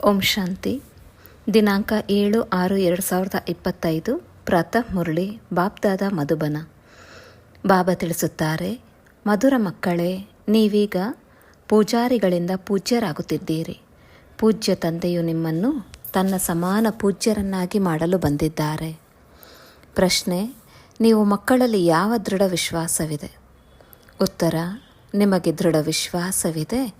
ಓಂ ಶಾಂತಿ. ದಿನಾಂಕ 7/6/2025 ಪ್ರಾತಃ ಮುರಳಿ ಬಾಪ್ದಾದ ಮಧುಬನ. ಬಾಬಾ ತಿಳಿಸುತ್ತಾರೆ, ಮಧುರ ಮಕ್ಕಳೇ, ನೀವೀಗ ಪೂಜಾರಿಗಳಿಂದ ಪೂಜ್ಯರಾಗುತ್ತಿದ್ದೀರಿ. ಪೂಜ್ಯ ತಂದೆಯು ನಿಮ್ಮನ್ನು ತನ್ನ ಸಮಾನ ಪೂಜ್ಯರನ್ನಾಗಿ ಮಾಡಲು ಬಂದಿದ್ದಾರೆ. ಪ್ರಶ್ನೆ: ನೀವು ಮಕ್ಕಳಲ್ಲಿ ಯಾವ ದೃಢ ವಿಶ್ವಾಸವಿದೆ? ಉತ್ತರ: ನಿಮಗೆ ದೃಢ ವಿಶ್ವಾಸವಿದೆ.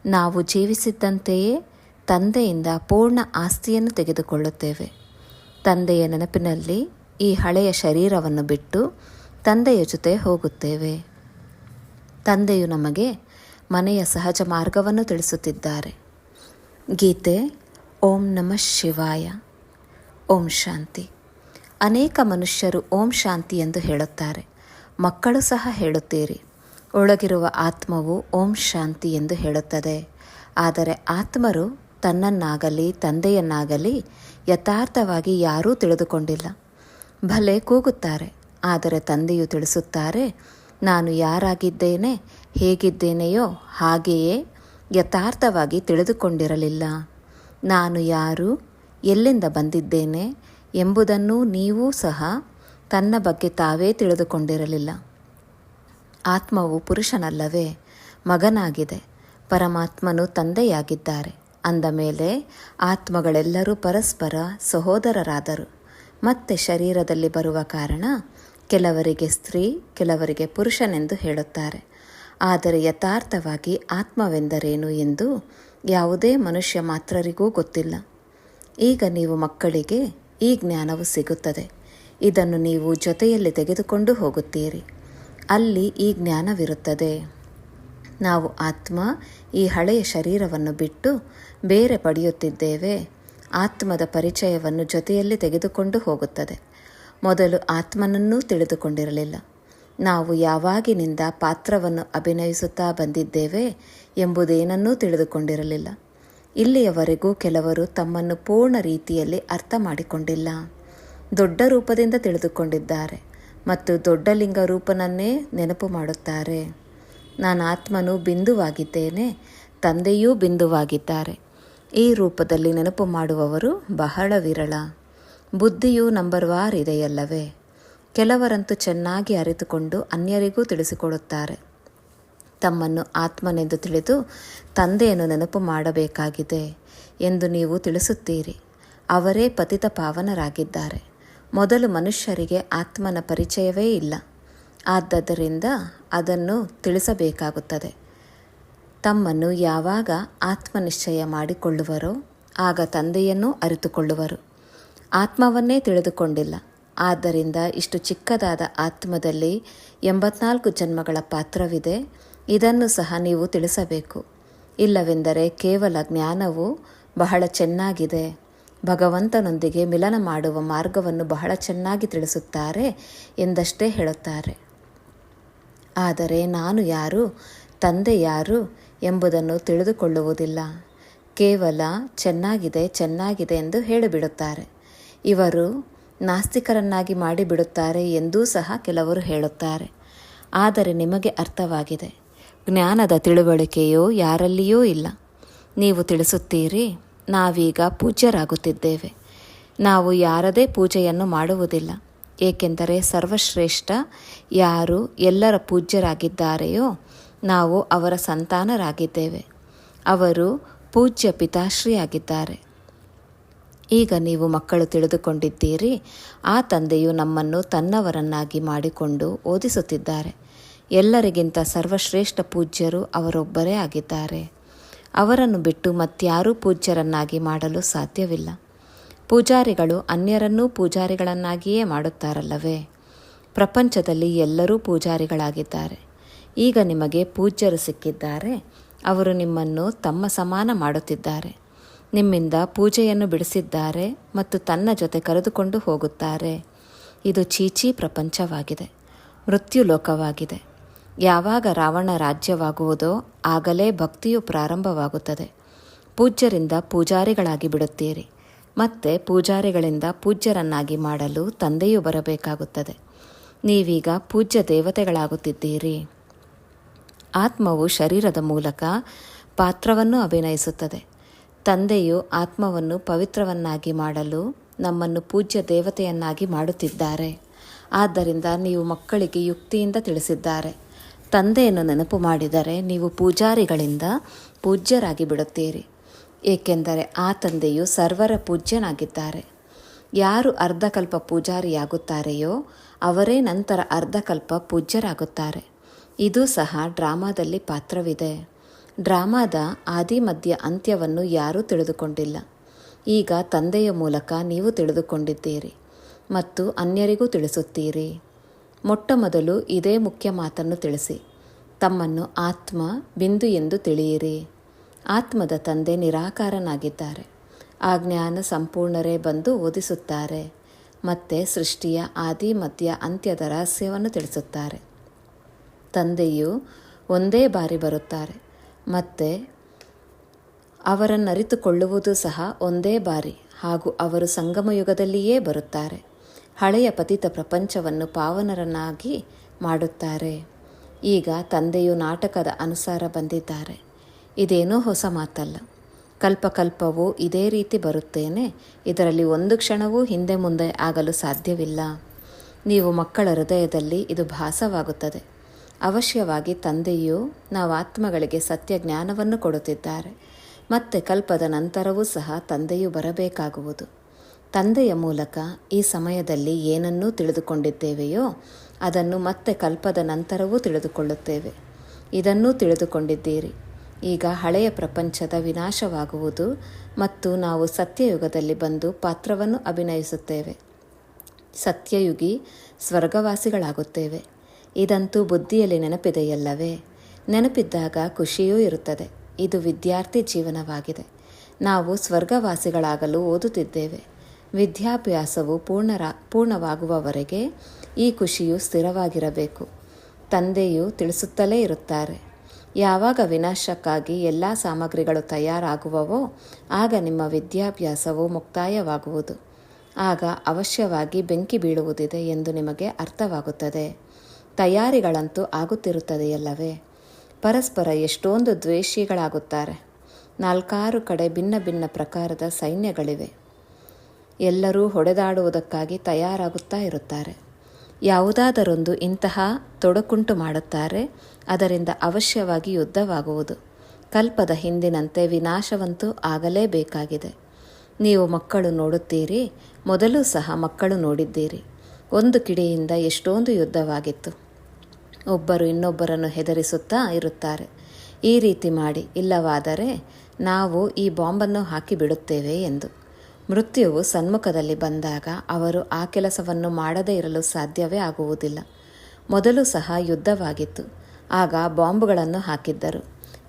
ನಾವು ಜೀವಿಸಿದ್ದಂತೆಯೇ ತಂದೆಯಿಂದ ಪೂರ್ಣ ಆಸ್ತಿಯನ್ನು ತೆಗೆದುಕೊಳ್ಳುತ್ತೇವೆ. ತಂದೆಯ ನೆನಪಿನಲ್ಲಿ ಈ ಹಳೆಯ ಶರೀರವನ್ನು ಬಿಟ್ಟು ತಂದೆಯ ಜೊತೆ ಹೋಗುತ್ತೇವೆ. ತಂದೆಯು ನಮಗೆ ಮನೆಯ ಸಹಜ ಮಾರ್ಗವನ್ನು ತಿಳಿಸುತ್ತಿದ್ದಾರೆ. ಗೀತೆ. ಓಂ ನಮಃ ಶಿವಾಯ. ಓಂ ಶಾಂತಿ. ಅನೇಕ ಮನುಷ್ಯರು ಓಂ ಶಾಂತಿ ಎಂದು ಹೇಳುತ್ತಾರೆ. ಮಕ್ಕಳು ಸಹ ಹೇಳುತ್ತೀರಿ. ಒಳಗಿರುವ ಆತ್ಮವು ಓಂ ಶಾಂತಿ ಎಂದು ಹೇಳುತ್ತದೆ. ಆದರೆ ಆತ್ಮರು ತನ್ನನ್ನಾಗಲಿ ತಂದೆಯನ್ನಾಗಲಿ ಯಥಾರ್ಥವಾಗಿ ಯಾರೂ ತಿಳಿದುಕೊಂಡಿಲ್ಲ. ಭಲೆ ಕೂಗುತ್ತಾರೆ, ಆದರೆ ತಂದೆಯು ತಿಳಿಸುತ್ತಾರೆ, ನಾನು ಯಾರಾಗಿದ್ದೇನೆ, ಹೇಗಿದ್ದೇನೆಯೋ ಹಾಗೆಯೇ ಯಥಾರ್ಥವಾಗಿ ತಿಳಿದುಕೊಂಡಿರಲಿಲ್ಲ. ನಾನು ಯಾರು, ಎಲ್ಲಿಂದ ಬಂದಿದ್ದೇನೆ ಎಂಬುದನ್ನು ನೀವೂ ಸಹ ತನ್ನ ಬಗ್ಗೆ ತಾವೇ ತಿಳಿದುಕೊಂಡಿರಲಿಲ್ಲ. ಆತ್ಮವು ಪುರುಷನಲ್ಲವೇ, ಮಗನಾಗಿದೆ. ಪರಮಾತ್ಮನು ತಂದೆಯಾಗಿದ್ದಾರೆ. ಅಂದ ಮೇಲೆ ಆತ್ಮಗಳೆಲ್ಲರೂ ಪರಸ್ಪರ ಸಹೋದರರಾದರು. ಮತ್ತೆ ಶರೀರದಲ್ಲಿ ಬರುವ ಕಾರಣ ಕೆಲವರಿಗೆ ಸ್ತ್ರೀ, ಕೆಲವರಿಗೆ ಪುರುಷನೆಂದು ಹೇಳುತ್ತಾರೆ. ಆದರೆ ಯಥಾರ್ಥವಾಗಿ ಆತ್ಮವೆಂದರೇನು ಎಂದು ಯಾವುದೇ ಮನುಷ್ಯ ಮಾತ್ರರಿಗೂ ಗೊತ್ತಿಲ್ಲ. ಈಗ ನೀವು ಮಕ್ಕಳಿಗೆ ಈ ಜ್ಞಾನವು ಸಿಗುತ್ತದೆ. ಇದನ್ನು ನೀವು ಜೊತೆಯಲ್ಲಿ ತೆಗೆದುಕೊಂಡು ಹೋಗುತ್ತೀರಿ. ಅಲ್ಲಿ ಈ ಜ್ಞಾನವಿರುತ್ತದೆ. ನಾವು ಆತ್ಮ ಈ ಹಳೆಯ ಶರೀರವನ್ನು ಬಿಟ್ಟು ಬೇರೆ ಪಡೆಯುತ್ತಿದ್ದೇವೆ. ಆತ್ಮದ ಪರಿಚಯವನ್ನು ಜೊತೆಯಲ್ಲಿ ತೆಗೆದುಕೊಂಡು ಹೋಗುತ್ತದೆ. ಮೊದಲು ಆತ್ಮನನ್ನೂ ತಿಳಿದುಕೊಂಡಿರಲಿಲ್ಲ. ನಾವು ಯಾವಾಗಿನಿಂದ ಪಾತ್ರವನ್ನು ಅಭಿನಯಿಸುತ್ತಾ ಬಂದಿದ್ದೇವೆ ಎಂಬುದೇನನ್ನೂ ತಿಳಿದುಕೊಂಡಿರಲಿಲ್ಲ. ಇಲ್ಲಿಯವರೆಗೂ ಕೆಲವರು ತಮ್ಮನ್ನು ಪೂರ್ಣ ರೀತಿಯಲ್ಲಿ ಅರ್ಥ ಮಾಡಿಕೊಂಡಿಲ್ಲ. ದೊಡ್ಡ ರೂಪದಿಂದ ತಿಳಿದುಕೊಂಡಿದ್ದಾರೆ ಮತ್ತು ದೊಡ್ಡ ಲಿಂಗ ರೂಪನನ್ನೇ ನೆನಪು ಮಾಡುತ್ತಾರೆ. ನಾನು ಆತ್ಮನು ಬಿಂದುವಾಗಿದ್ದೇನೆ, ತಂದೆಯೂ ಬಿಂದುವಾಗಿದ್ದಾರೆ. ಈ ರೂಪದಲ್ಲಿ ನೆನಪು ಮಾಡುವವರು ಬಹಳ ವಿರಳ. ಬುದ್ಧಿಯು ನಂಬರ್ವಾರ್ ಇದೆಯಲ್ಲವೇ? ಕೆಲವರಂತೂ ಚೆನ್ನಾಗಿ ಅರಿತುಕೊಂಡು ಅನ್ಯರಿಗೂ ತಿಳಿಸಿಕೊಡುತ್ತಾರೆ. ತಮ್ಮನ್ನು ಆತ್ಮನೆಂದು ತಿಳಿದು ತಂದೆಯನ್ನು ನೆನಪು ಮಾಡಬೇಕಾಗಿದೆ ಎಂದು ನೀವು ತಿಳಿಸುತ್ತೀರಿ. ಅವರೇ ಪತಿತ ಪಾವನರಾಗಿದ್ದಾರೆ. ಮೊದಲು ಮನುಷ್ಯರಿಗೆ ಆತ್ಮನ ಪರಿಚಯವೇ ಇಲ್ಲ. ಆದ್ದರಿಂದ ಅದನ್ನು ತಿಳಿಸಬೇಕಾಗುತ್ತದೆ. ತಮ್ಮನ್ನು ಯಾವಾಗ ಆತ್ಮನಿಶ್ಚಯ ಮಾಡಿಕೊಳ್ಳುವರೋ ಆಗ ತಂದೆಯನ್ನೂ ಅರಿತುಕೊಳ್ಳುವರು. ಆತ್ಮವನ್ನೇ ತಿಳಿದುಕೊಂಡಿಲ್ಲ. ಆದ್ದರಿಂದ ಇಷ್ಟು ಚಿಕ್ಕದಾದ ಆತ್ಮದಲ್ಲಿ 84 ಜನ್ಮಗಳ ಪಾತ್ರವಿದೆ. ಇದನ್ನು ಸಹ ನೀವು ತಿಳಿಸಬೇಕು. ಇಲ್ಲವೆಂದರೆ ಕೇವಲ ಜ್ಞಾನವು ಬಹಳ ಚೆನ್ನಾಗಿದೆ, ಭಗವಂತನೊಂದಿಗೆ ಮಿಲನ ಮಾಡುವ ಮಾರ್ಗವನ್ನು ಬಹಳ ಚೆನ್ನಾಗಿ ತಿಳಿಸುತ್ತಾರೆ ಎಂದಷ್ಟೇ ಹೇಳುತ್ತಾರೆ. ಆದರೆ ನಾನು ಯಾರು, ತಂದೆ ಯಾರು ಎಂಬುದನ್ನು ತಿಳಿದುಕೊಳ್ಳುವುದಿಲ್ಲ. ಕೇವಲ ಚೆನ್ನಾಗಿದೆ ಎಂದು ಹೇಳಿಬಿಡುತ್ತಾರೆ. ಇವರು ನಾಸ್ತಿಕರನ್ನಾಗಿ ಮಾಡಿಬಿಡುತ್ತಾರೆ ಎಂದೂ ಸಹ ಕೆಲವರು ಹೇಳುತ್ತಾರೆ. ಆದರೆ ನಿಮಗೆ ಅರ್ಥವಾಗಿದೆ, ಜ್ಞಾನದ ತಿಳುವಳಿಕೆಯೋ ಯಾರಲ್ಲಿಯೂ ಇಲ್ಲ. ನೀವು ತಿಳಿಸುತ್ತೀರಿ, ನಾವೀಗ ಪೂಜ್ಯರಾಗುತ್ತಿದ್ದೇವೆ. ನಾವು ಯಾರದೇ ಪೂಜೆಯನ್ನು ಮಾಡುವುದಿಲ್ಲ. ಏಕೆಂದರೆ ಸರ್ವಶ್ರೇಷ್ಠ ಯಾರು ಎಲ್ಲರ ಪೂಜ್ಯರಾಗಿದ್ದಾರೆಯೋ ನಾವು ಅವರ ಸಂತಾನರಾಗಿದ್ದೇವೆ. ಅವರು ಪೂಜ್ಯ ಪಿತಾಶ್ರೀಯಾಗಿದ್ದಾರೆ. ಈಗ ನೀವು ಮಕ್ಕಳು ತಿಳಿದುಕೊಂಡಿದ್ದೀರಿ, ಆ ತಂದೆಯು ನಮ್ಮನ್ನು ತನ್ನವರನ್ನಾಗಿ ಮಾಡಿಕೊಂಡು ಓದಿಸುತ್ತಿದ್ದಾರೆ. ಎಲ್ಲರಿಗಿಂತ ಸರ್ವಶ್ರೇಷ್ಠ ಪೂಜ್ಯರು ಅವರೊಬ್ಬರೇ ಆಗಿದ್ದಾರೆ. ಅವರನ್ನು ಬಿಟ್ಟು ಮತ್ಯಾರೂ ಪೂಜ್ಯರನ್ನಾಗಿ ಮಾಡಲು ಸಾಧ್ಯವಿಲ್ಲ. ಪೂಜಾರಿಗಳು ಅನ್ಯರನ್ನೂ ಪೂಜಾರಿಗಳನ್ನಾಗಿಯೇ ಮಾಡುತ್ತಾರಲ್ಲವೇ? ಪ್ರಪಂಚದಲ್ಲಿ ಎಲ್ಲರೂ ಪೂಜಾರಿಗಳಾಗಿದ್ದಾರೆ. ಈಗ ನಿಮಗೆ ಪೂಜ್ಯರು ಸಿಕ್ಕಿದ್ದಾರೆ. ಅವರು ನಿಮ್ಮನ್ನು ತಮ್ಮ ಸಮಾನ ಮಾಡುತ್ತಿದ್ದಾರೆ. ನಿಮ್ಮಿಂದ ಪೂಜೆಯನ್ನು ಬಿಡಿಸಿದ್ದಾರೆ ಮತ್ತು ತನ್ನ ಜೊತೆ ಕರೆದುಕೊಂಡು ಹೋಗುತ್ತಾರೆ. ಇದು ಚೀಚಿ ಪ್ರಪಂಚವಾಗಿದೆ, ಮೃತ್ಯು ಲೋಕವಾಗಿದೆ. ಯಾವಾಗ ರಾವಣ ರಾಜ್ಯವಾಗುವುದೋ ಆಗಲೇ ಭಕ್ತಿಯು ಪ್ರಾರಂಭವಾಗುತ್ತದೆ. ಪೂಜ್ಯರಿಂದ ಪೂಜಾರಿಗಳಾಗಿ ಬಿಡುತ್ತೀರಿ. ಮತ್ತೆ ಪೂಜಾರಿಗಳಿಂದ ಪೂಜ್ಯರನ್ನಾಗಿ ಮಾಡಲು ತಂದೆಯೂ ಬರಬೇಕಾಗುತ್ತದೆ. ನೀವೀಗ ಪೂಜ್ಯ ದೇವತೆಗಳಾಗುತ್ತಿದ್ದೀರಿ. ಆತ್ಮವು ಶರೀರದ ಮೂಲಕ ಪಾತ್ರವನ್ನು ಅಭಿನಯಿಸುತ್ತದೆ. ತಂದೆಯು ಆತ್ಮವನ್ನು ಪವಿತ್ರವನ್ನಾಗಿ ಮಾಡಲು ನಮ್ಮನ್ನು ಪೂಜ್ಯ ದೇವತೆಯನ್ನಾಗಿ ಮಾಡುತ್ತಿದ್ದಾರೆ. ಆದ್ದರಿಂದ ನೀವು ಮಕ್ಕಳಿಗೆ ಯುಕ್ತಿಯಿಂದ ತಿಳಿಸಿದ್ದಾರೆ. ತಂದೆಯನ್ನು ನೆನಪು ಮಾಡಿದರೆ ನೀವು ಪೂಜಾರಿಗಳಿಂದ ಪೂಜ್ಯರಾಗಿ ಬಿಡುತ್ತೀರಿ, ಏಕೆಂದರೆ ಆ ತಂದೆಯು ಸರ್ವರ ಪೂಜ್ಯನಾಗಿದ್ದಾರೆ. ಯಾರು ಅರ್ಧಕಲ್ಪ ಪೂಜಾರಿಯಾಗುತ್ತಾರೆಯೋ ಅವರೇ ನಂತರ ಅರ್ಧಕಲ್ಪ ಪೂಜ್ಯರಾಗುತ್ತಾರೆ. ಇದು ಸಹ ಡ್ರಾಮಾದಲ್ಲಿ ಪಾತ್ರವಿದೆ. ಡ್ರಾಮಾದ ಆದಿ ಮಧ್ಯ ಅಂತ್ಯವನ್ನು ಯಾರೂ ತಿಳಿದುಕೊಂಡಿಲ್ಲ. ಈಗ ತಂದೆಯ ಮೂಲಕ ನೀವು ತಿಳಿದುಕೊಂಡಿದ್ದೀರಿ ಮತ್ತು ಅನ್ಯರಿಗೂ ತಿಳಿಸುತ್ತೀರಿ. ಮೊಟ್ಟ ಮೊದಲು ಇದೇ ಮುಖ್ಯ ಮಾತನ್ನು ತಿಳಿಸಿ, ತಮ್ಮನ್ನು ಆತ್ಮ ಬಿಂದು ಎಂದು ತಿಳಿಯಿರಿ. ಆತ್ಮದ ತಂದೆ ನಿರಾಕಾರನಾಗಿದ್ದಾರೆ. ಆ ಜ್ಞಾನ ಸಂಪೂರ್ಣರೇ ಬಂದು ಓದಿಸುತ್ತಾರೆ ಮತ್ತು ಸೃಷ್ಟಿಯ ಆದಿ ಮಧ್ಯ ಅಂತ್ಯದ ರಹಸ್ಯವನ್ನು ತಿಳಿಸುತ್ತಾರೆ. ತಂದೆಯು ಒಂದೇ ಬಾರಿ ಬರುತ್ತಾರೆ ಮತ್ತು ಅವರನ್ನರಿತುಕೊಳ್ಳುವುದು ಸಹ ಒಂದೇ ಬಾರಿ, ಹಾಗೂ ಅವರು ಸಂಗಮಯುಗದಲ್ಲಿಯೇ ಬರುತ್ತಾರೆ. ಹಳೆಯ ಪತಿತ ಪ್ರಪಂಚವನ್ನು ಪಾವನರನ್ನಾಗಿ ಮಾಡುತ್ತಾರೆ. ಈಗ ತಂದೆಯು ನಾಟಕದ ಅನುಸಾರ ಬಂದಿದ್ದಾರೆ. ಇದೇನೂ ಹೊಸ ಮಾತಲ್ಲ. ಕಲ್ಪಕಲ್ಪವೂ ಇದೇ ರೀತಿ ಬರುತ್ತೇನೆ. ಇದರಲ್ಲಿ ಒಂದು ಕ್ಷಣವೂ ಹಿಂದೆ ಮುಂದೆ ಆಗಲು ಸಾಧ್ಯವಿಲ್ಲ. ನೀವು ಮಕ್ಕಳ ಹೃದಯದಲ್ಲಿ ಇದು ಭಾಸವಾಗುತ್ತದೆ. ಅವಶ್ಯವಾಗಿ ತಂದೆಯು ನಾವು ಆತ್ಮಗಳಿಗೆ ಸತ್ಯ ಜ್ಞಾನವನ್ನು ಕೊಡುತ್ತಿದ್ದಾರೆ. ಮತ್ತೆ ಕಲ್ಪದ ನಂತರವೂ ಸಹ ತಂದೆಯು ಬರಬೇಕಾಗುವುದು. ತಂದೆಯ ಮೂಲಕ ಈ ಸಮಯದಲ್ಲಿ ಏನನ್ನೂ ತಿಳಿದುಕೊಂಡಿದ್ದೇವೆಯೋ ಅದನ್ನು ಮತ್ತೆ ಕಲ್ಪದ ನಂತರವೂ ತಿಳಿದುಕೊಳ್ಳುತ್ತೇವೆ. ಇದನ್ನೂ ತಿಳಿದುಕೊಂಡಿದ್ದೀರಿ. ಈಗ ಹಳೆಯ ಪ್ರಪಂಚದ ವಿನಾಶವಾಗುವುದು ಮತ್ತು ನಾವು ಸತ್ಯಯುಗದಲ್ಲಿ ಬಂದು ಪಾತ್ರವನ್ನು ಅಭಿನಯಿಸುತ್ತೇವೆ. ಸತ್ಯಯುಗಿ ಸ್ವರ್ಗವಾಸಿಗಳಾಗುತ್ತೇವೆ. ಇದಂತೂ ಬುದ್ಧಿಯಲ್ಲಿ ನೆನಪಿದೆಯಲ್ಲವೇ? ನೆನಪಿದ್ದಾಗ ಖುಷಿಯೂ ಇರುತ್ತದೆ. ಇದು ವಿದ್ಯಾರ್ಥಿ ಜೀವನವಾಗಿದೆ. ನಾವು ಸ್ವರ್ಗವಾಸಿಗಳಾಗಲು ಓದುತ್ತಿದ್ದೇವೆ. ವಿದ್ಯಾಭ್ಯಾಸವು ಪೂರ್ಣವಾಗುವವರೆಗೆ ಈ ಖುಷಿಯು ಸ್ಥಿರವಾಗಿರಬೇಕು. ತಂದೆಯು ತಿಳಿಸುತ್ತಲೇ ಇರುತ್ತಾರೆ, ಯಾವಾಗ ವಿನಾಶಕ್ಕಾಗಿ ಎಲ್ಲ ಸಾಮಗ್ರಿಗಳು ತಯಾರಾಗುವವೋ ಆಗ ನಿಮ್ಮ ವಿದ್ಯಾಭ್ಯಾಸವು ಮುಕ್ತಾಯವಾಗುವುದು. ಆಗ ಅವಶ್ಯವಾಗಿ ಬೆಂಕಿ ಬೀಳುವುದಿದೆ ಎಂದು ನಿಮಗೆ ಅರ್ಥವಾಗುತ್ತದೆ. ತಯಾರಿಗಳಂತೂ ಆಗುತ್ತಿರುತ್ತದೆಯಲ್ಲವೇ? ಪರಸ್ಪರ ಎಷ್ಟೊಂದು ದ್ವೇಷಿಗಳಾಗುತ್ತಾರೆ. 4 ಕಡೆ ಭಿನ್ನ ಭಿನ್ನ ಪ್ರಕಾರದ ಸೈನ್ಯಗಳಿವೆ. ಎಲ್ಲರೂ ಹೊಡೆದಾಡುವುದಕ್ಕಾಗಿ ತಯಾರಾಗುತ್ತಾ ಇರುತ್ತಾರೆ. ಯಾವುದಾದರೊಂದು ಇಂತಹ ತೊಡಕುಂಟು ಮಾಡುತ್ತಾರೆ. ಅದರಿಂದ ಅವಶ್ಯವಾಗಿ ಯುದ್ಧವಾಗುವುದು. ಕಲ್ಪದ ಹಿಂದಿನಂತೆ ವಿನಾಶವಂತೂ ಆಗಲೇಬೇಕಾಗಿದೆ. ನೀವು ಮಕ್ಕಳು ನೋಡುತ್ತೀರಿ. ಮೊದಲು ಸಹ ಮಕ್ಕಳು ನೋಡಿದ್ದೀರಿ. ಒಂದು ಕಿಡಿಯಿಂದ ಎಷ್ಟೊಂದು ಯುದ್ಧವಾಗಿತ್ತು. ಒಬ್ಬರು ಇನ್ನೊಬ್ಬರನ್ನು ಹೆದರಿಸುತ್ತಾ ಇರುತ್ತಾರೆ. ಈ ರೀತಿ ಮಾಡಿ, ಇಲ್ಲವಾದರೆ ನಾವು ಈ ಬಾಂಬನ್ನು ಹಾಕಿಬಿಡುತ್ತೇವೆ ಎಂದು. ಮೃತ್ಯುವು ಸನ್ಮುಖದಲ್ಲಿ ಬಂದಾಗ ಅವರು ಆ ಕೆಲಸವನ್ನು ಮಾಡದೇ ಇರಲು ಸಾಧ್ಯವೇ ಆಗುವುದಿಲ್ಲ. ಮೊದಲು ಸಹ ಯುದ್ಧವಾಗಿತ್ತು. ಆಗ ಬಾಂಬುಗಳನ್ನು ಹಾಕಿದ್ದರು.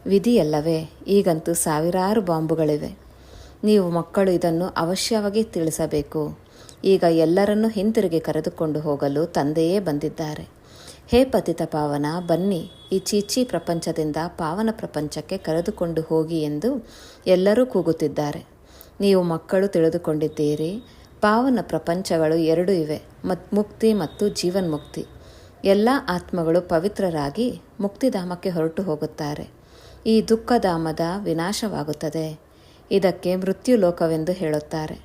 ವಿಧಿಯಲ್ಲವೇ? ಈಗಂತೂ ಸಾವಿರಾರು ಬಾಂಬುಗಳಿವೆ. ನೀವು ಮಕ್ಕಳು ಇದನ್ನು ಅವಶ್ಯವಾಗಿ ತಿಳಿಸಬೇಕು. ಈಗ ಎಲ್ಲರನ್ನೂ ಹಿಂತಿರುಗಿ ಕರೆದುಕೊಂಡು ಹೋಗಲು ತಂದೆಯೇ ಬಂದಿದ್ದಾರೆ. ಹೇ ಪತಿತ ಪಾವನ, ಬನ್ನಿ, ಈ ಚೀಚಿ ಪ್ರಪಂಚದಿಂದ ಪಾವನ ಪ್ರಪಂಚಕ್ಕೆ ಕರೆದುಕೊಂಡು ಹೋಗಿ ಎಂದು ಎಲ್ಲರೂ ಕೂಗುತ್ತಿದ್ದಾರೆ. ನೀವು ಮಕ್ಕಳು ತಿಳಿದುಕೊಂಡಿದ್ದೀರಿ. ಪಾವನ ಪ್ರಪಂಚಗಳು 2 ಇವೆ, ಮುಕ್ತಿ ಮತ್ತು ಜೀವನ್ಮುಕ್ತಿ. ಎಲ್ಲ ಆತ್ಮಗಳು ಪವಿತ್ರರಾಗಿ ಮುಕ್ತಿಧಾಮಕ್ಕೆ ಹೊರಟು ಹೋಗುತ್ತಾರೆ. ಈ ದುಃಖಧಾಮದ ವಿನಾಶವಾಗುತ್ತದೆ. ಇದಕ್ಕೆ ಮೃತ್ಯುಲೋಕವೆಂದು ಹೇಳುತ್ತಾರೆ.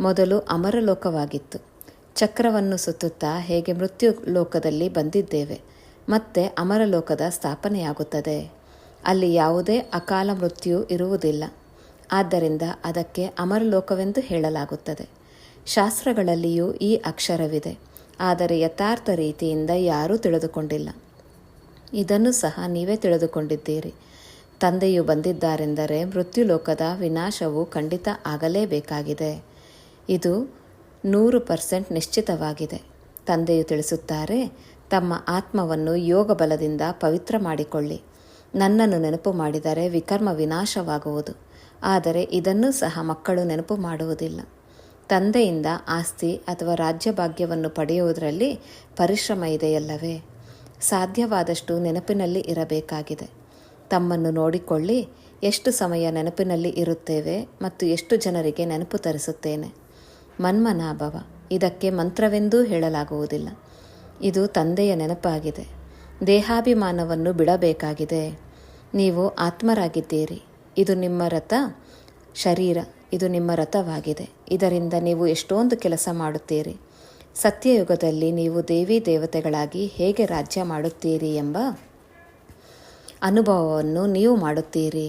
ಮೊದಲು ಅಮರಲೋಕವಾಗಿತ್ತು. ಚಕ್ರವನ್ನು ಸುತ್ತುತ್ತಾ ಹೇಗೆ ಮೃತ್ಯು ಲೋಕದಲ್ಲಿ ಬಂದಿದ್ದೇವೆ, ಮತ್ತೆ ಅಮರಲೋಕದ ಸ್ಥಾಪನೆಯಾಗುತ್ತದೆ. ಅಲ್ಲಿ ಯಾವುದೇ ಅಕಾಲ ಮೃತ್ಯು ಇರುವುದಿಲ್ಲ. ಆದ್ದರಿಂದ ಅದಕ್ಕೆ ಅಮರಲೋಕವೆಂದು ಹೇಳಲಾಗುತ್ತದೆ. ಶಾಸ್ತ್ರಗಳಲ್ಲಿಯೂ ಈ ಅಕ್ಷರವಿದೆ, ಆದರೆ ಯಥಾರ್ಥ ರೀತಿಯಿಂದ ಯಾರೂ ತಿಳಿದುಕೊಂಡಿಲ್ಲ. ಇದನ್ನು ಸಹ ನೀವೇ ತಿಳಿದುಕೊಂಡಿದ್ದೀರಿ. ತಂದೆಯು ಬಂದಿದ್ದಾರೆಂದರೆ ಮೃತ್ಯುಲೋಕದ ವಿನಾಶವು ಖಂಡಿತ ಆಗಲೇಬೇಕಾಗಿದೆ. ಇದು 100% ನಿಶ್ಚಿತವಾಗಿದೆ. ತಂದೆಯು ತಿಳಿಸುತ್ತಾರೆ, ತಮ್ಮ ಆತ್ಮವನ್ನು ಯೋಗ ಬಲದಿಂದ ಪವಿತ್ರ ಮಾಡಿಕೊಳ್ಳಿ. ನನ್ನನ್ನು ನೆನಪು ಮಾಡಿದರೆ ವಿಕರ್ಮ ವಿನಾಶವಾಗುವುದು. ಆದರೆ ಇದನ್ನೂ ಸಹ ಮಕ್ಕಳು ನೆನಪು ಮಾಡುವುದಿಲ್ಲ. ತಂದೆಯಿಂದ ಆಸ್ತಿ ಅಥವಾ ರಾಜ್ಯಭಾಗ್ಯವನ್ನು ಪಡೆಯುವುದರಲ್ಲಿ ಪರಿಶ್ರಮ ಇದೆಯಲ್ಲವೇ? ಸಾಧ್ಯವಾದಷ್ಟು ನೆನಪಿನಲ್ಲಿ ಇರಬೇಕಾಗಿದೆ. ತಮ್ಮನ್ನು ನೋಡಿಕೊಳ್ಳಿ. ಎಷ್ಟು ಸಮಯ ನೆನಪಿನಲ್ಲಿ ಇರುತ್ತೇವೆ ಮತ್ತು ಎಷ್ಟು ಜನರಿಗೆ ನೆನಪು ತರಿಸುತ್ತೇನೆ. ಮನ್ಮನಾಭವ, ಇದಕ್ಕೆ ಮಂತ್ರವೆಂದೂ ಹೇಳಲಾಗುವುದಿಲ್ಲ. ಇದು ತಂದೆಯ ನೆನಪಾಗಿದೆ. ದೇಹಾಭಿಮಾನವನ್ನು ಬಿಡಬೇಕಾಗಿದೆ. ನೀವು ಆತ್ಮರಾಗಿದ್ದೀರಿ. ಇದು ನಿಮ್ಮ ರಥ. ಶರೀರ ಇದು ನಿಮ್ಮ ರಥವಾಗಿದೆ. ಇದರಿಂದ ನೀವು ಎಷ್ಟೊಂದು ಕೆಲಸ ಮಾಡುತ್ತೀರಿ. ಸತ್ಯಯುಗದಲ್ಲಿ ನೀವು ದೇವಿ ದೇವತೆಗಳಾಗಿ ಹೇಗೆ ರಾಜ್ಯ ಮಾಡುತ್ತೀರಿ ಎಂಬ ಅನುಭವವನ್ನು ನೀವು ಮಾಡುತ್ತೀರಿ.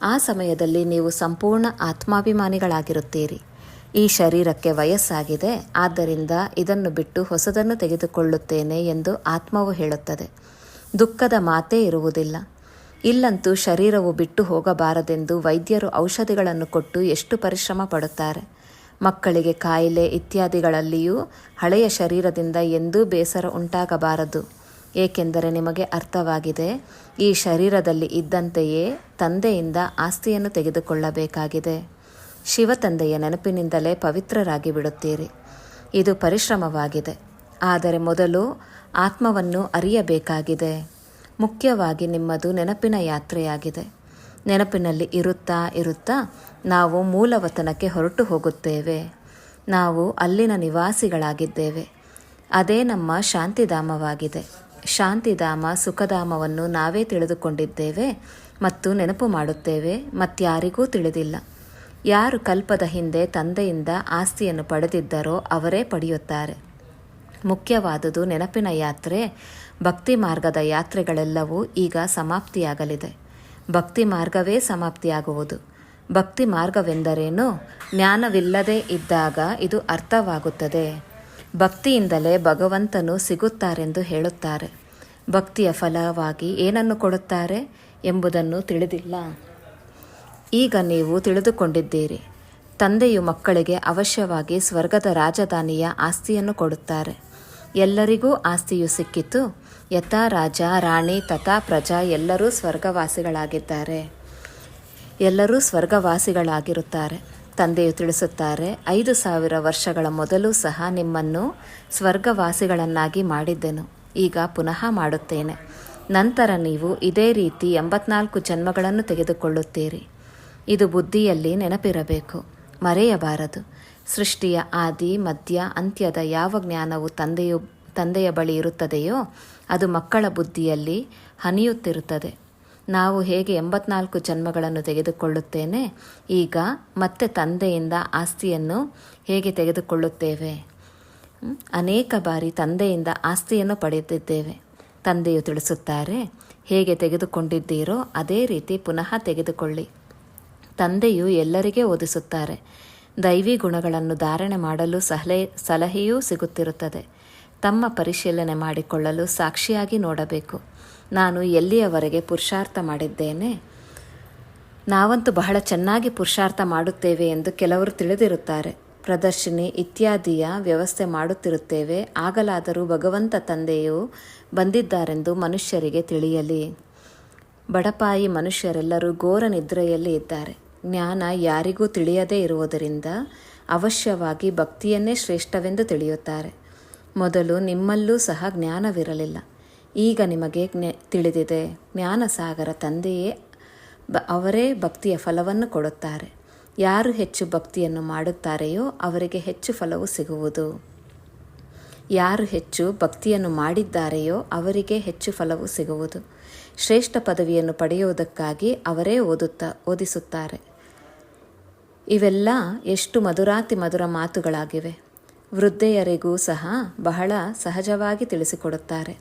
ಆ ಸಮಯದಲ್ಲಿ ನೀವು ಸಂಪೂರ್ಣ ಆತ್ಮಾಭಿಮಾನಿಗಳಾಗಿರುತ್ತೀರಿ. ಈ ಶರೀರಕ್ಕೆ ವಯಸ್ಸಾಗಿದೆ, ಆದ್ದರಿಂದ ಇದನ್ನು ಬಿಟ್ಟು ಹೊಸದನ್ನು ತೆಗೆದುಕೊಳ್ಳುತ್ತೇನೆ ಎಂದು ಆತ್ಮವು ಹೇಳುತ್ತದೆ. ದುಃಖದ ಮಾತೇ ಇರುವುದಿಲ್ಲ. ಇಲ್ಲಂತೂ ಶರೀರವು ಬಿಟ್ಟು ಹೋಗಬಾರದೆಂದು ವೈದ್ಯರು ಔಷಧಿಗಳನ್ನು ಕೊಟ್ಟು ಎಷ್ಟು ಪರಿಶ್ರಮ ಪಡುತ್ತಾರೆ. ಮಕ್ಕಳಿಗೆ ಕಾಯಿಲೆ ಇತ್ಯಾದಿಗಳಲ್ಲಿಯೂ ಹಳೆಯ ಶರೀರದಿಂದ ಎಂದೂ ಬೇಸರ ಉಂಟಾಗಬಾರದು. ಏಕೆಂದರೆ ನಿಮಗೆ ಅರ್ಥವಾಗಿದೆ, ಈ ಶರೀರದಲ್ಲಿ ಇದ್ದಂತೆಯೇ ತಂದೆಯಿಂದ ಆಸ್ತಿಯನ್ನು ತೆಗೆದುಕೊಳ್ಳಬೇಕಾಗಿದೆ. ಶಿವ ತಂದೆಯ ನೆನಪಿನಿಂದಲೇ ಪವಿತ್ರರಾಗಿ ಬಿಡುತ್ತೀರಿ. ಇದು ಪರಿಶ್ರಮವಾಗಿದೆ. ಆದರೆ ಮೊದಲು ಆತ್ಮವನ್ನು ಅರಿಯಬೇಕಾಗಿದೆ. ಮುಖ್ಯವಾಗಿ ನಿಮ್ಮದು ನೆನಪಿನ ಯಾತ್ರೆಯಾಗಿದೆ. ನೆನಪಿನಲ್ಲಿ ಇರುತ್ತಾ ಇರುತ್ತಾ ನಾವು ಮೂಲವತನಕ್ಕೆ ಹೊರಟು ಹೋಗುತ್ತೇವೆ. ನಾವು ಅಲ್ಲಿನ ನಿವಾಸಿಗಳಾಗಿದ್ದೇವೆ. ಅದೇ ನಮ್ಮ ಶಾಂತಿಧಾಮವಾಗಿದೆ. ಶಾಂತಿಧಾಮ ಸುಖಧಾಮವನ್ನು ನಾವೇ ತಿಳಿದುಕೊಂಡಿದ್ದೇವೆ ಮತ್ತು ನೆನಪು ಮಾಡುತ್ತೇವೆ, ಮತ್ಯಾರಿಗೂ ತಿಳಿದಿಲ್ಲ. ಯಾರು ಕಲ್ಪದ ಹಿಂದೆ ತಂದೆಯಿಂದ ಆಸ್ತಿಯನ್ನು ಪಡೆದಿದ್ದರೋ ಅವರೇ ಪಡೆಯುತ್ತಾರೆ. ಮುಖ್ಯವಾದುದು ನೆನಪಿನ ಯಾತ್ರೆ. ಭಕ್ತಿ ಮಾರ್ಗದ ಯಾತ್ರೆಗಳೆಲ್ಲವೂ ಈಗ ಸಮಾಪ್ತಿಯಾಗಲಿದೆ. ಭಕ್ತಿ ಮಾರ್ಗವೇ ಸಮಾಪ್ತಿಯಾಗುವುದು. ಭಕ್ತಿ ಮಾರ್ಗವೆಂದರೇನು? ಜ್ಞಾನವಿಲ್ಲದೆ ಇದ್ದಾಗ ಇದು ಅರ್ಥವಾಗುತ್ತದೆ. ಭಕ್ತಿಯಿಂದಲೇ ಭಗವಂತನು ಸಿಗುತ್ತಾರೆಂದು ಹೇಳುತ್ತಾರೆ. ಭಕ್ತಿಯ ಫಲವಾಗಿ ಏನನ್ನು ಕೊಡುತ್ತಾರೆ ಎಂಬುದನ್ನು ತಿಳಿದಿಲ್ಲ. ಈಗ ನೀವು ತಿಳಿದುಕೊಂಡಿದ್ದೀರಿ. ತಂದೆಯು ಮಕ್ಕಳಿಗೆ ಅವಶ್ಯವಾಗಿ ಸ್ವರ್ಗದ ರಾಜಧಾನಿಯ ಆಸ್ತಿಯನ್ನು ಕೊಡುತ್ತಾರೆ. ಎಲ್ಲರಿಗೂ ಆಸ್ತಿಯು ಸಿಕ್ಕಿತು. ಯಥಾ ರಾಜ ರಾಣಿ ತಥಾ ಪ್ರಜಾ ಎಲ್ಲರೂ ಸ್ವರ್ಗವಾಸಿಗಳಾಗಿದ್ದಾರೆ. ಎಲ್ಲರೂ ಸ್ವರ್ಗವಾಸಿಗಳಾಗಿರುತ್ತಾರೆ. ತಂದೆಯು ತಿಳಿಸುತ್ತಾರೆ, 5,000 ವರ್ಷಗಳ ಮೊದಲು ಸಹ ನಿಮ್ಮನ್ನು ಸ್ವರ್ಗವಾಸಿಗಳನ್ನಾಗಿ ಮಾಡಿದ್ದೆನು. ಈಗ ಪುನಃ ಮಾಡುತ್ತೇನೆ. ನಂತರ ನೀವು ಇದೇ ರೀತಿ 84 ಜನ್ಮಗಳನ್ನು ತೆಗೆದುಕೊಳ್ಳುತ್ತೀರಿ. ಇದು ಬುದ್ಧಿಯಲ್ಲಿ ನೆನಪಿರಬೇಕು, ಮರೆಯಬಾರದು. ಸೃಷ್ಟಿಯ ಆದಿ ಮಧ್ಯ ಅಂತ್ಯದ ಯಾವ ಜ್ಞಾನವು ತಂದೆಯ ಬಳಿ ಇರುತ್ತದೆಯೋ ಅದು ಮಕ್ಕಳ ಬುದ್ಧಿಯಲ್ಲಿ ಹನಿಯುತ್ತಿರುತ್ತದೆ. ನಾವು ಹೇಗೆ 84 ಜನ್ಮಗಳನ್ನು ತೆಗೆದುಕೊಳ್ಳುತ್ತೇನೆ, ಈಗ ಮತ್ತೆ ತಂದೆಯಿಂದ ಆಸ್ತಿಯನ್ನು ಹೇಗೆ ತೆಗೆದುಕೊಳ್ಳುತ್ತೇವೆ. ಅನೇಕ ಬಾರಿ ತಂದೆಯಿಂದ ಆಸ್ತಿಯನ್ನು ಪಡೆದಿದ್ದೇವೆ. ತಂದೆಯು ತಿಳಿಸುತ್ತಾರೆ, ಹೇಗೆ ತೆಗೆದುಕೊಂಡಿದ್ದೀರೋ ಅದೇ ರೀತಿ ಪುನಃ ತೆಗೆದುಕೊಳ್ಳಿ. ತಂದೆಯು ಎಲ್ಲರಿಗೆ ಓದಿಸುತ್ತಾರೆ. ದೈವಿ ಗುಣಗಳನ್ನು ಧಾರಣೆ ಮಾಡಲು ಸಲಹೆಯೂ ಸಿಗುತ್ತಿರುತ್ತದೆ. ತಮ್ಮ ಪರಿಶೀಲನೆ ಮಾಡಿಕೊಳ್ಳಲು ಸಾಕ್ಷಿಯಾಗಿ ನೋಡಬೇಕು. ನಾನು ಎಲ್ಲಿಯವರೆಗೆ ಪುರುಷಾರ್ಥ ಮಾಡಿದ್ದೇನೆ. ನಾವಂತೂ ಬಹಳ ಚೆನ್ನಾಗಿ ಪುರುಷಾರ್ಥ ಮಾಡುತ್ತೇವೆ ಎಂದು ಕೆಲವರು ತಿಳಿದಿರುತ್ತಾರೆ. ಪ್ರದರ್ಶಿನಿ ಇತ್ಯಾದಿಯ ವ್ಯವಸ್ಥೆ ಮಾಡುತ್ತಿರುತ್ತೇವೆ. ಆಗಲಾದರೂ ಭಗವಂತ ತಂದೆಯು ಬಂದಿದ್ದಾರೆಂದು ಮನುಷ್ಯರಿಗೆ ತಿಳಿಯಲಿ. ಬಡಪಾಯಿ ಮನುಷ್ಯರೆಲ್ಲರೂ ಘೋರ ನಿದ್ರೆಯಲ್ಲಿ ಇದ್ದಾರೆ. ಜ್ಞಾನ ಯಾರಿಗೂ ತಿಳಿಯದೇ ಇರುವುದರಿಂದ ಅವಶ್ಯವಾಗಿ ಭಕ್ತಿಯನ್ನೇ ಶ್ರೇಷ್ಠವೆಂದು ತಿಳಿಯುತ್ತಾರೆ. ಮೊದಲು ನಿಮ್ಮಲ್ಲೂ ಸಹ ಜ್ಞಾನವಿರಲಿಲ್ಲ. ಈಗ ನಿಮಗೆ ತಿಳಿದಿದೆ. ಜ್ಞಾನಸಾಗರ ತಂದೆಯೇ ಅವರೇ ಭಕ್ತಿಯ ಫಲವನ್ನು ಕೊಡುತ್ತಾರೆ. ಯಾರು ಹೆಚ್ಚು ಭಕ್ತಿಯನ್ನು ಮಾಡುತ್ತಾರೆಯೋ ಅವರಿಗೆ ಹೆಚ್ಚು ಫಲವು ಸಿಗುವುದು. ಯಾರು ಹೆಚ್ಚು ಭಕ್ತಿಯನ್ನು ಮಾಡಿದ್ದಾರೆಯೋ ಅವರಿಗೆ ಹೆಚ್ಚು ಫಲವು ಸಿಗುವುದು. ಶ್ರೇಷ್ಠ ಪದವಿಯನ್ನು ಪಡೆಯುವುದಕ್ಕಾಗಿ ಅವರೇ ಓದಿಸುತ್ತಾರೆ. ಇವೆಲ್ಲ ಎಷ್ಟು ಮಧುರಾತಿ ಮಧುರ ಮಾತುಗಳಾಗಿವೆ. ವೃದ್ಧೆಯರಿಗೂ ಸಹ ಬಹಳ ಸಹಜವಾಗಿ ತಿಳಿಸಿಕೊಡುತ್ತಾರೆ.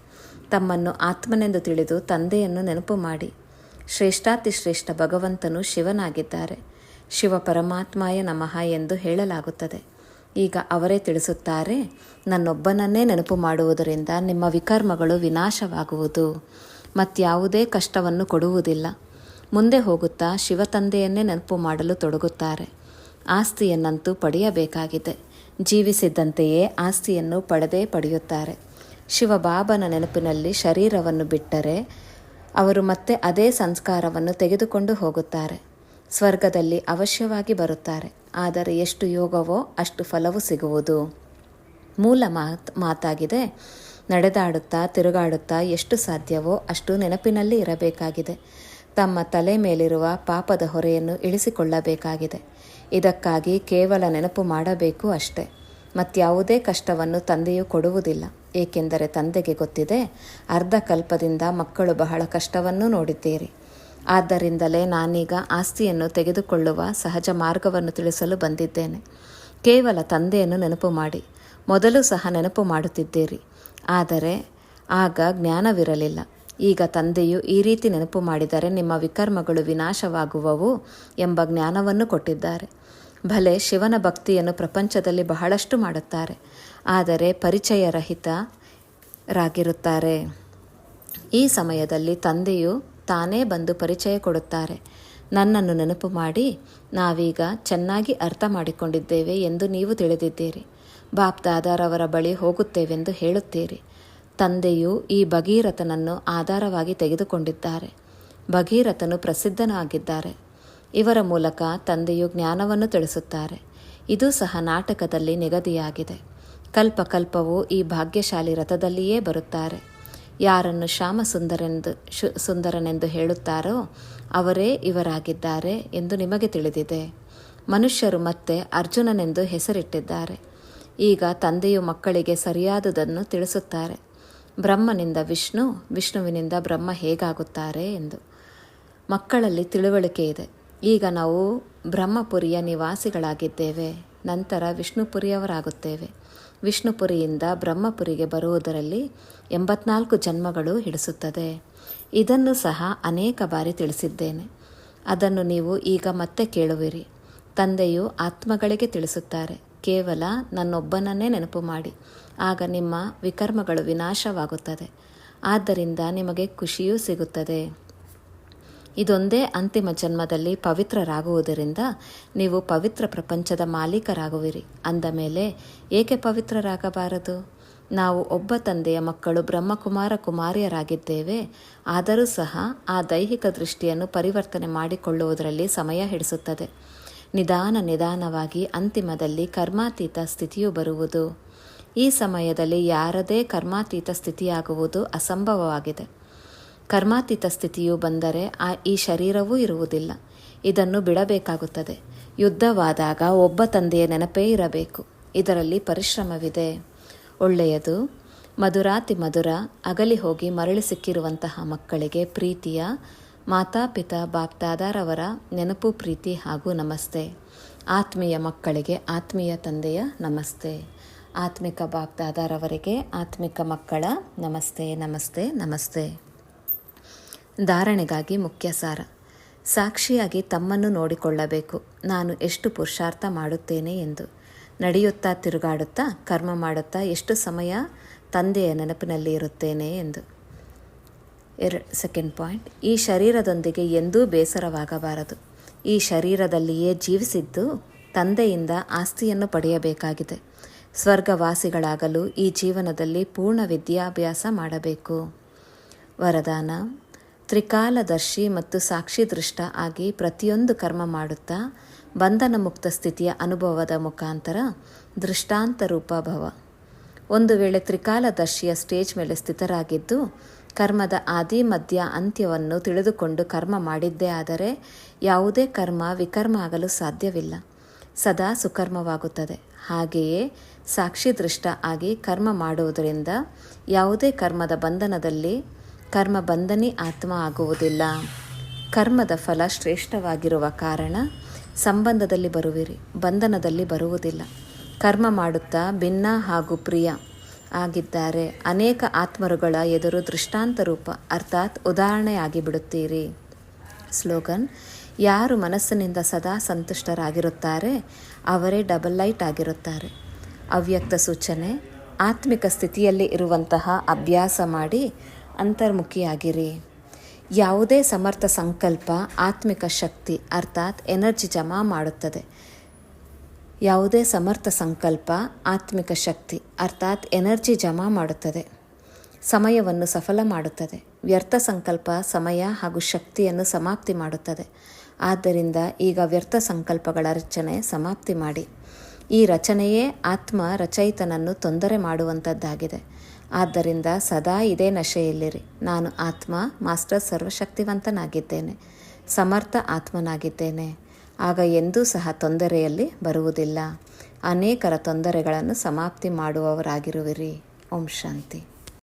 ತಮ್ಮನ್ನು ಆತ್ಮನೆಂದು ತಿಳಿದು ತಂದೆಯನ್ನು ನೆನಪು ಮಾಡಿ. ಶ್ರೇಷ್ಠಾತಿ ಶ್ರೇಷ್ಠ ಭಗವಂತನು ಶಿವನಾಗಿದ್ದಾರೆ. ಶಿವ ಪರಮಾತ್ಮಾಯ ನಮಃ ಎಂದು ಹೇಳಲಾಗುತ್ತದೆ. ಈಗ ಅವರೇ ತಿಳಿಸುತ್ತಾರೆ, ನನ್ನೊಬ್ಬನನ್ನೇ ನೆನಪು ಮಾಡುವುದರಿಂದ ನಿಮ್ಮ ವಿಕರ್ಮಗಳು ವಿನಾಶವಾಗುವುದು. ಮತ್ಯಾವುದೇ ಕಷ್ಟವನ್ನು ಕೊಡುವುದಿಲ್ಲ. ಮುಂದೆ ಹೋಗುತ್ತಾ ಶಿವತಂದೆಯನ್ನೇ ನೆನಪು ಮಾಡಲು ತೊಡಗುತ್ತಾರೆ. ಆಸ್ತಿಯನ್ನಂತೂ ಪಡೆಯಬೇಕಾಗಿದೆ. ಜೀವಿಸಿದ್ದಂತೆಯೇ ಆಸ್ತಿಯನ್ನು ಪಡೆಯುತ್ತಾರೆ. ಶಿವಬಾಬನ ನೆನಪಿನಲ್ಲಿ ಶರೀರವನ್ನು ಬಿಟ್ಟರೆ ಅವರು ಮತ್ತೆ ಅದೇ ಸಂಸ್ಕಾರವನ್ನು ತೆಗೆದುಕೊಂಡು ಹೋಗುತ್ತಾರೆ. ಸ್ವರ್ಗದಲ್ಲಿ ಅವಶ್ಯವಾಗಿ ಬರುತ್ತಾರೆ. ಆದರೆ ಎಷ್ಟು ಯೋಗವೋ ಅಷ್ಟು ಫಲವು ಸಿಗುವುದು. ಮೂಲ ಮಾತಾಗಿದೆ. ನಡೆದಾಡುತ್ತಾ ತಿರುಗಾಡುತ್ತಾ ಎಷ್ಟು ಸಾಧ್ಯವೋ ಅಷ್ಟು ನೆನಪಿನಲ್ಲಿ ಇರಬೇಕಾಗಿದೆ. ತಮ್ಮ ತಲೆ ಮೇಲಿರುವ ಪಾಪದ ಹೊರೆಯನ್ನು ಇಳಿಸಿಕೊಳ್ಳಬೇಕಾಗಿದೆ. ಇದಕ್ಕಾಗಿ ಕೇವಲ ನೆನಪು ಮಾಡಬೇಕು ಅಷ್ಟೇ. ಮತ್ಯಾವುದೇ ಕಷ್ಟವನ್ನು ತಂದೆಯು ಕೊಡುವುದಿಲ್ಲ. ಏಕೆಂದರೆ ತಂದೆಗೆ ಗೊತ್ತಿದೆ, ಅರ್ಧ ಕಲ್ಪದಿಂದ ಮಕ್ಕಳು ಬಹಳ ಕಷ್ಟವನ್ನು ನೋಡಿದ್ದೀರಿ. ಆದ್ದರಿಂದಲೇ ನಾನೀಗ ಆಸ್ತಿಯನ್ನು ತೆಗೆದುಕೊಳ್ಳುವ ಸಹಜ ಮಾರ್ಗವನ್ನು ತಿಳಿಸಲು ಬಂದಿದ್ದೇನೆ. ಕೇವಲ ತಂದೆಯನ್ನು ನೆನಪು ಮಾಡಿ. ಮೊದಲು ಸಹ ನೆನಪು ಮಾಡುತ್ತಿದ್ದೀರಿ, ಆದರೆ ಆಗ ಜ್ಞಾನವಿರಲಿಲ್ಲ. ಈಗ ತಂದೆಯು ಈ ರೀತಿ ನೆನಪು ಮಾಡಿದರೆ ನಿಮ್ಮ ವಿಕರ್ಮಗಳು ವಿನಾಶವಾಗುವವು ಎಂಬ ಜ್ಞಾನವನ್ನು ಕೊಟ್ಟಿದ್ದಾರೆ. ಭಲೆ ಶಿವನ ಭಕ್ತಿಯನ್ನು ಪ್ರಪಂಚದಲ್ಲಿ ಬಹಳಷ್ಟು ಮಾಡುತ್ತಾರೆ, ಆದರೆ ಪರಿಚಯರಹಿತರಾಗಿರುತ್ತಾರೆ. ಈ ಸಮಯದಲ್ಲಿ ತಂದೆಯು ತಾನೇ ಬಂದು ಪರಿಚಯ ಕೊಡುತ್ತಾರೆ. ನನ್ನನ್ನು ನೆನಪು ಮಾಡಿ, ನಾವೀಗ ಚೆನ್ನಾಗಿ ಅರ್ಥ ಮಾಡಿಕೊಂಡಿದ್ದೇವೆ ಎಂದು ನೀವು ತಿಳಿದಿದ್ದೀರಿ. ಬಾಪ್ ದಾದಾರವರ ಬಳಿ ಹೋಗುತ್ತೇವೆಂದು ಹೇಳುತ್ತೀರಿ. ತಂದೆಯು ಈ ಭಗೀರಥನನ್ನು ಆಧಾರವಾಗಿ ತೆಗೆದುಕೊಂಡಿದ್ದಾರೆ. ಭಗೀರಥನು ಪ್ರಸಿದ್ಧನಾಗಿದ್ದಾರೆ. ಇವರ ಮೂಲಕ ತಂದೆಯು ಜ್ಞಾನವನ್ನು ತಿಳಿಸುತ್ತಾರೆ. ಇದು ಸಹ ನಾಟಕದಲ್ಲಿ ನಿಗದಿಯಾಗಿದೆ. ಕಲ್ಪಕಲ್ಪವು ಈ ಭಾಗ್ಯಶಾಲಿ ರಥದಲ್ಲಿಯೇ ಬರುತ್ತಾರೆ. ಯಾರನ್ನು ಶ್ಯಾಮ ಸುಂದರನೆಂದು ಹೇಳುತ್ತಾರೋ ಅವರೇ ಇವರಾಗಿದ್ದಾರೆ ಎಂದು ನಿಮಗೆ ತಿಳಿದಿದೆ. ಮನುಷ್ಯರು ಮತ್ತೆ ಅರ್ಜುನನೆಂದು ಹೆಸರಿಟ್ಟಿದ್ದಾರೆ. ಈಗ ತಂದೆಯು ಮಕ್ಕಳಿಗೆ ಸರಿಯಾದುದನ್ನು ತಿಳಿಸುತ್ತಾರೆ. ಬ್ರಹ್ಮನಿಂದ ವಿಷ್ಣು, ವಿಷ್ಣುವಿನಿಂದ ಬ್ರಹ್ಮ ಹೇಗಾಗುತ್ತಾರೆ ಎಂದು ಮಕ್ಕಳಲ್ಲಿ ತಿಳುವಳಿಕೆ ಇದೆ. ಈಗ ನಾವು ಬ್ರಹ್ಮಪುರಿಯ ನಿವಾಸಿಗಳಾಗಿದ್ದೇವೆ, ನಂತರ ವಿಷ್ಣುಪುರಿಯವರಾಗುತ್ತೇವೆ. ವಿಷ್ಣುಪುರಿಯಿಂದ ಬ್ರಹ್ಮಪುರಿಗೆ ಬರುವುದರಲ್ಲಿ 84 ಜನ್ಮಗಳು ಹಿಡಿಸುತ್ತದೆ. ಇದನ್ನು ಸಹ ಅನೇಕ ಬಾರಿ ತಿಳಿಸಿದ್ದೇನೆ. ಅದನ್ನು ನೀವು ಈಗ ಮತ್ತೆ ಕೇಳುವಿರಿ. ತಂದೆಯು ಆತ್ಮಗಳಿಗೆ ತಿಳಿಸುತ್ತಾರೆ, ಕೇವಲ ನನ್ನೊಬ್ಬನನ್ನೇ ನೆನಪು ಮಾಡಿ, ಆಗ ನಿಮ್ಮ ವಿಕರ್ಮಗಳು ವಿನಾಶವಾಗುತ್ತದೆ. ಆದ್ದರಿಂದ ನಿಮಗೆ ಖುಷಿಯೂ ಸಿಗುತ್ತದೆ. ಇದೊಂದೇ ಅಂತಿಮ ಜನ್ಮದಲ್ಲಿ ಪವಿತ್ರರಾಗುವುದರಿಂದ ನೀವು ಪವಿತ್ರ ಪ್ರಪಂಚದ ಮಾಲೀಕರಾಗುವಿರಿ. ಅಂದ ಮೇಲೆ ಏಕೆ ಪವಿತ್ರರಾಗಬಾರದು? ನಾವು ಒಬ್ಬ ತಂದೆಯ ಮಕ್ಕಳು ಬ್ರಹ್ಮಕುಮಾರ ಕುಮಾರಿಯರಾಗಿದ್ದೇವೆ. ಆದರೂ ಸಹ ಆ ದೈಹಿಕ ದೃಷ್ಟಿಯನ್ನು ಪರಿವರ್ತನೆ ಮಾಡಿಕೊಳ್ಳುವುದರಲ್ಲಿ ಸಮಯ ಹಿಡಿಸುತ್ತದೆ. ನಿಧಾನವಾಗಿ ಅಂತಿಮದಲ್ಲಿ ಕರ್ಮಾತೀತ ಸ್ಥಿತಿಯು ಬರುವುದು. ಈ ಸಮಯದಲ್ಲಿ ಯಾರದೇ ಕರ್ಮಾತೀತ ಸ್ಥಿತಿಯಾಗುವುದು ಅಸಂಭವವಾಗಿದೆ. ಕರ್ಮಾತೀತ ಸ್ಥಿತಿಯು ಬಂದರೆ ಈ ಶರೀರವೂ ಇರುವುದಿಲ್ಲ. ಇದನ್ನು ಬಿಡಬೇಕಾಗುತ್ತದೆ. ಯುದ್ಧವಾದಾಗ ಒಬ್ಬ ತಂದೆಯ ನೆನಪೇ ಇರಬೇಕು. ಇದರಲ್ಲಿ ಪರಿಶ್ರಮವಿದೆ. ಒಳ್ಳೆಯದು. ಮಧುರಾತಿ ಮಧುರ ಅಗಲಿ ಹೋಗಿ ಮರಳಿ ಸಿಕ್ಕಿರುವಂತಹ ಮಕ್ಕಳಿಗೆ ಪ್ರೀತಿಯ ಮಾತಾಪಿತಾ ಬಾಪ್ದಾದಾರವರ ನೆನಪು, ಪ್ರೀತಿ ಹಾಗೂ ನಮಸ್ತೆ. ಆತ್ಮೀಯ ಮಕ್ಕಳಿಗೆ ಆತ್ಮೀಯ ತಂದೆಯ ನಮಸ್ತೆ. ಆತ್ಮಿಕ ಬಾಪ್ದಾದಾರವರಿಗೆ ಆತ್ಮಿಕ ಮಕ್ಕಳ ನಮಸ್ತೆ ನಮಸ್ತೆ ನಮಸ್ತೆ. ಧಾರಣೆಗಾಗಿ ಮುಖ್ಯ ಸಾರ. ಸಾಕ್ಷಿಯಾಗಿ ತಮ್ಮನ್ನು ನೋಡಿಕೊಳ್ಳಬೇಕು. ನಾನು ಎಷ್ಟು ಪುರುಷಾರ್ಥ ಮಾಡುತ್ತೇನೆ ಎಂದು. ನಡೆಯುತ್ತಾ, ತಿರುಗಾಡುತ್ತಾ, ಕರ್ಮ ಮಾಡುತ್ತಾ ಎಷ್ಟು ಸಮಯ ತಂದೆಯ ನೆನಪಿನಲ್ಲಿ ಇರುತ್ತೇನೆ ಎಂದು. ಸೆಕೆಂಡ್ ಪಾಯಿಂಟ್, ಈ ಶರೀರದೊಂದಿಗೆ ಎಂದೂ ಬೇಸರವಾಗಬಾರದು. ಈ ಶರೀರದಲ್ಲಿಯೇ ಜೀವಿಸಿದ್ದು ತಂದೆಯಿಂದ ಆಸ್ತಿಯನ್ನು ಪಡೆಯಬೇಕಾಗಿದೆ. ಸ್ವರ್ಗವಾಸಿಗಳಾಗಲು ಈ ಜೀವನದಲ್ಲಿ ಪೂರ್ಣ ವಿದ್ಯಾಭ್ಯಾಸ ಮಾಡಬೇಕು. ವರದಾನ: ತ್ರಿಕಾಲದರ್ಶಿ ಮತ್ತು ಸಾಕ್ಷಿ ದೃಷ್ಟ ಆಗಿ ಪ್ರತಿಯೊಂದು ಕರ್ಮ ಮಾಡುತ್ತಾ ಬಂಧನ ಮುಕ್ತ ಸ್ಥಿತಿಯ ಅನುಭವದ ಮುಖಾಂತರ ದೃಷ್ಟಾಂತ ರೂಪ ಭವ. ಒಂದು ವೇಳೆ ತ್ರಿಕಾಲದರ್ಶಿಯ ಸ್ಟೇಜ್ ಮೇಲೆ ಸ್ಥಿತರಾಗಿದ್ದು ಕರ್ಮದ ಆದಿ ಮಧ್ಯ ಅಂತ್ಯವನ್ನು ತಿಳಿದುಕೊಂಡು ಕರ್ಮ ಮಾಡಿದ್ದೇ ಆದರೆ ಯಾವುದೇ ಕರ್ಮ ವಿಕರ್ಮ ಆಗಲು ಸಾಧ್ಯವಿಲ್ಲ. ಸದಾ ಸುಕರ್ಮವಾಗುತ್ತದೆ. ಹಾಗೆಯೇ ಸಾಕ್ಷಿ ದೃಷ್ಟ ಆಗಿ ಕರ್ಮ ಮಾಡುವುದರಿಂದ ಯಾವುದೇ ಕರ್ಮದ ಬಂಧನದಲ್ಲಿ ಕರ್ಮ ಬಂಧನಿ ಆತ್ಮ ಆಗುವುದಿಲ್ಲ. ಕರ್ಮದ ಫಲ ಶ್ರೇಷ್ಠವಾಗಿರುವ ಕಾರಣ ಸಂಬಂಧದಲ್ಲಿ ಬರುವಿರಿ, ಬಂಧನದಲ್ಲಿ ಬರುವುದಿಲ್ಲ. ಕರ್ಮ ಮಾಡುತ್ತಾ ಭಿನ್ನ ಹಾಗೂ ಪ್ರಿಯ ಆಗಿದ್ದಾರೆ ಅನೇಕ ಆತ್ಮರುಗಳ ಎದುರು ದೃಷ್ಟಾಂತ ರೂಪ ಅರ್ಥಾತ್ ಉದಾಹರಣೆಯಾಗಿ ಬಿಡುತ್ತೀರಿ. ಸ್ಲೋಗನ್: ಯಾರು ಮನಸ್ಸಿನಿಂದ ಸದಾ ಸಂತುಷ್ಟರಾಗಿರುತ್ತಾರೆ ಅವರೇ ಡಬಲ್ ಲೈಟ್ ಆಗಿರುತ್ತಾರೆ. ಅವ್ಯಕ್ತ ಸೂಚನೆ: ಆತ್ಮಿಕ ಸ್ಥಿತಿಯಲ್ಲಿ ಇರುವಂತಹ ಅಭ್ಯಾಸ ಮಾಡಿ ಅಂತರ್ಮುಖಿಯಾಗಿರಿ. ಯಾವುದೇ ಸಮರ್ಥ ಸಂಕಲ್ಪ ಆತ್ಮಿಕ ಶಕ್ತಿ ಅರ್ಥಾತ್ ಎನರ್ಜಿ ಜಮಾ ಮಾಡುತ್ತದೆ. ಯಾವುದೇ ಸಮರ್ಥ ಸಂಕಲ್ಪ ಆತ್ಮಿಕ ಶಕ್ತಿ ಅರ್ಥಾತ್ ಎನರ್ಜಿ ಜಮಾ ಮಾಡುತ್ತದೆ. ಸಮಯವನ್ನು ಸಫಲ ಮಾಡುತ್ತದೆ. ವ್ಯರ್ಥ ಸಂಕಲ್ಪ ಸಮಯ ಹಾಗೂ ಶಕ್ತಿಯನ್ನು ಸಮಾಪ್ತಿ ಮಾಡುತ್ತದೆ. ಆದ್ದರಿಂದ ಈಗ ವ್ಯರ್ಥ ಸಂಕಲ್ಪಗಳ ರಚನೆ ಸಮಾಪ್ತಿ ಮಾಡಿ. ಈ ರಚನೆಯೇ ಆತ್ಮ ರಚಯಿತನನ್ನು ತೊಂದರೆ ಮಾಡುವಂಥದ್ದಾಗಿದೆ. ಆದ್ದರಿಂದ ಸದಾ ಇದೇ ನಶೆಯಲ್ಲಿರಿ. ನಾನು ಆತ್ಮ, ಮಾಸ್ಟರ್ ಸರ್ವಶಕ್ತಿವಂತನಾಗಿದ್ದೇನೆ, ಸಮರ್ಥ ಆತ್ಮನಾಗಿದ್ದೇನೆ. ಆಗ ಎಂದೂ ಸಹ ತೊಂದರೆಯಲ್ಲಿ ಬರುವುದಿಲ್ಲ. ಅನೇಕರ ತೊಂದರೆಗಳನ್ನು ಸಮಾಪ್ತಿ ಮಾಡುವವರಾಗಿರುವಿರಿ. ಓಂ ಶಾಂತಿ.